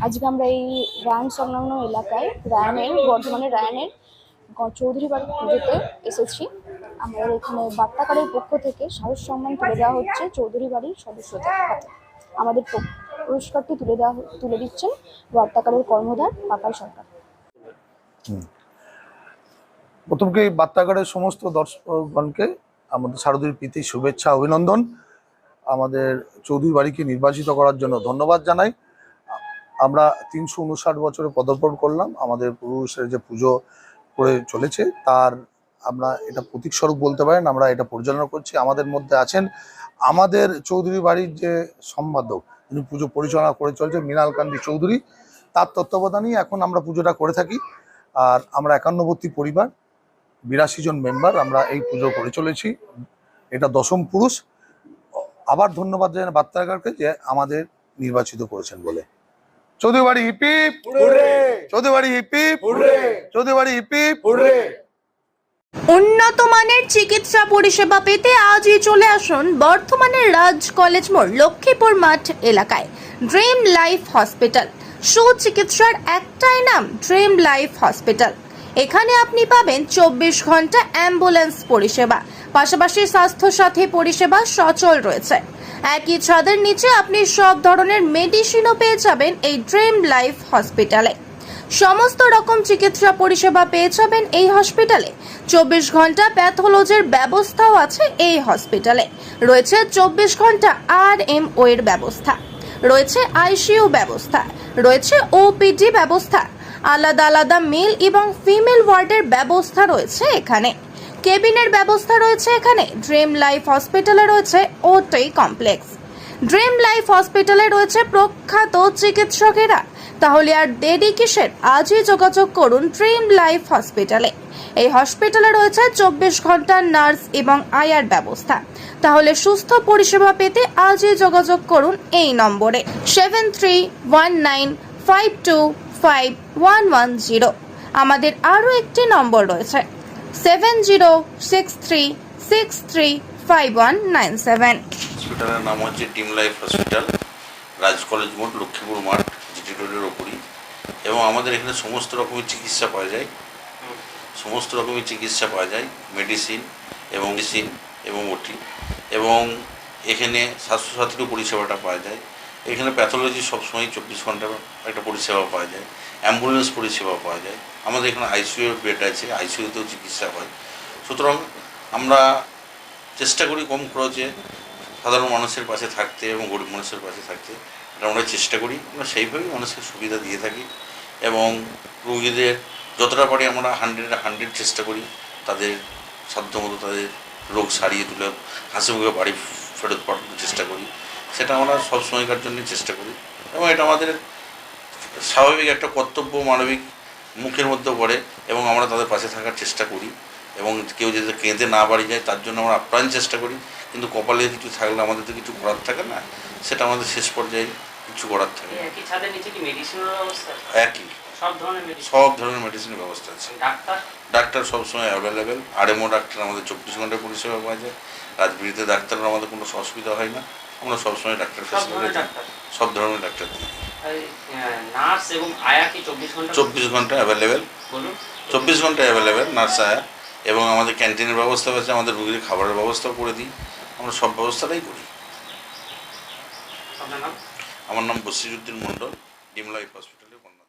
আজকে আমরা এই রায়ান সংলগ্ন এলাকায় বর্ধমানের রায়ানের চৌধুরী বাড়ির পুজোতে এসেছি। আমাদের এখানে বার্তাকারের পক্ষ থেকে সাহস সম্মান তুলে দেওয়া হচ্ছে চৌধুরী বাড়ির সদস্যদের হাতে। আমাদের পুরস্কারটি তুলে দিচ্ছেন বার্তাকারের কর্মধার পাপাই সরকার। প্রথমকে বার্তাকারের সমস্ত দর্শকগণকে আমাদের শারদীর প্রীতি শুভেচ্ছা অভিনন্দন। আমাদের চৌধুরী বাড়িকে নির্বাচিত করার জন্য ধন্যবাদ জানাই। আমরা 359 বছরে পদার্পণ করলাম। আমাদের পুরুষের যে পুজো করে চলেছে তার আমরা এটা প্রতীক স্বরূপ বলতে পারেন, আমরা এটা পরিচালনা করছি। আমাদের মধ্যে আছেন আমাদের চৌধুরী বাড়ির যে সম্পাদক, যিনি পুজো পরিচালনা করে চলছে, মৃণাল কান্তি চৌধুরী, তার তত্ত্বাবধানেই এখন আমরা পুজোটা করে থাকি। আর আমরা 51বর্তী পরিবার, 82 জন মেম্বার আমরা এই পুজো করে চলেছি। এটা 10ম পুরুষ। আবার ধন্যবাদ জানাই বার্তাকারকে যে আমাদের নির্বাচিত করেছেন বলে। চৌধুরী বাড়ি হিপ হিপ হুররে, চৌধুরী বাড়ি হিপ হিপ হুররে, চৌধুরী বাড়ি হিপ হিপ হুররে। উন্নত মানের চিকিৎসা পরিষেবা পেতে আজই চলে আসুন বর্ধমানের রাজ কলেজ মোড় লক্ষ্মীপুর মাঠ এলাকায় ড্রিম লাইফ হসপিটাল। সুচিকিৎসার একটাই নাম, ড্রিম লাইফ হসপিটাল। এখানে আপনি পাবেন 24 ঘন্টা অ্যাম্বুলেন্স পরিষেবা, পাশাপাশি স্বাস্থ্য সাথী পরিষেবা সচল রয়েছে। একই ছাদের নিচে আপনি সব ধরনের মেডিসিনও পেয়ে যাবেন এই ড্রিম লাইফ হসপিটালে। সমস্ত রকম চিকিৎসা পরিষেবা পেয়ে যাবেন এই হসপিটালে। 24 ঘন্টা প্যাথোলজির ব্যবস্থাও আছে এই হসপিটালে। রয়েছে 24 ঘন্টা RMO এর ব্যবস্থা, রয়েছে ICU ব্যবস্থা, রয়েছে OPD ব্যবস্থা, আলাদা আলাদা মেল এবং ফিমেল ওয়ার্ডের ব্যবস্থা রয়েছে এখানে। কেবিনের ব্যবস্থা রয়েছে এখানে। ড্রিম লাইফ হসপিটালে রয়েছে OT কমপ্লেক্স। ড্রিম লাইফ হসপিটালে রয়েছে প্রখ্যাত চিকিৎসকেরা। তাহলে আর দেরি কিসের? আজই যোগাযোগ করুন ড্রিম লাইফ হসপিটালে। এই হসপিটালে রয়েছে 24 ঘন্টা নার্স এবং আয়ার ব্যবস্থা। তাহলে সুস্থ পরিষেবা পেতে আজই যোগাযোগ করুন এই নম্বরে 7319525110। আমাদের আরও একটি নম্বর রয়েছে 7063635197। হসপিটালের নাম হচ্ছে ড্রিম লাইফ হসপিটাল, রাজ কলেজ মোড়, লক্ষ্মীপুর মাঠ, জিটি রোডের ওপরই। এবং আমাদের এখানে সমস্ত রকমের চিকিৎসা পাওয়া যায়, মেডিসিন এবং ওটি। এবং এখানে স্বাস্থ্যসাথীরও পরিষেবাটা পাওয়া যায়। এখানে প্যাথোলজি সবসময় 24 ঘন্টার একটা পরিষেবা পাওয়া যায়, অ্যাম্বুলেন্স পরিষেবা পাওয়া যায়। আমাদের এখানে ICU বেড আছে, ICUতেও চিকিৎসা হয়। সুতরাং আমরা চেষ্টা করি কম খরচে সাধারণ মানুষের পাশে থাকতে এবং গরিব মানুষের পাশে থাকতে। এটা আমরা চেষ্টা করি, আমরা সেইভাবেই মানুষকে সুবিধা দিয়ে থাকি। এবং রোগীদের যতটা পারি আমরা 100 চেষ্টা করি তাদের সাধ্যমতো তাদের রোগ সারিয়ে তুলে হাসি মুখে বাড়ি ফেরত পাঠানোর চেষ্টা করি। সেটা আমরা সবসময়কার জন্যই চেষ্টা করি এবং এটা আমাদের স্বাভাবিক একটা কর্তব্য, মানবিক মুখের মধ্যেও পড়ে এবং আমরা তাদের পাশে থাকার চেষ্টা করি। এবং কেউ যাতে কেঁদে না বাড়ি যায় তার জন্য আমরা আপ্রাণ চেষ্টা করি। কিন্তু কপালে কিছু থাকলে আমাদের তো কিছু করার থাকে না, সেটা আমাদের শেষ পর্যায়ে কিছু করার থাকে। একই সব ধরনের মেডিসিনের ব্যবস্থা আছে। ডাক্তার সবসময় অ্যাভেলেবেল। RMO ডাক্তার আমাদের 24 ঘন্টা পরিষেবা পাওয়া যায়। রাজবিড়িতে ডাক্তারের আমাদের কোনো অসুবিধা হয় না। আমরা সবসময় ডাক্তার ফেসিলিটি, সব ধরনের ডাক্তার দিই। 24 ঘন্টা অ্যাভেলেবেল, 24 ঘন্টা অ্যাভেলেবেল নার্স, আয়া। এবং আমাদের ক্যান্টিনের ব্যবস্থা আছে, আমাদের রোগীর খাবারের ব্যবস্থাও করে দিই। আমরা সব ব্যবস্থাটাই করি। আমার নাম বসিরউদ্দিন মণ্ডল, ড্রিম লাইফ হসপিটালের কর্ণধার।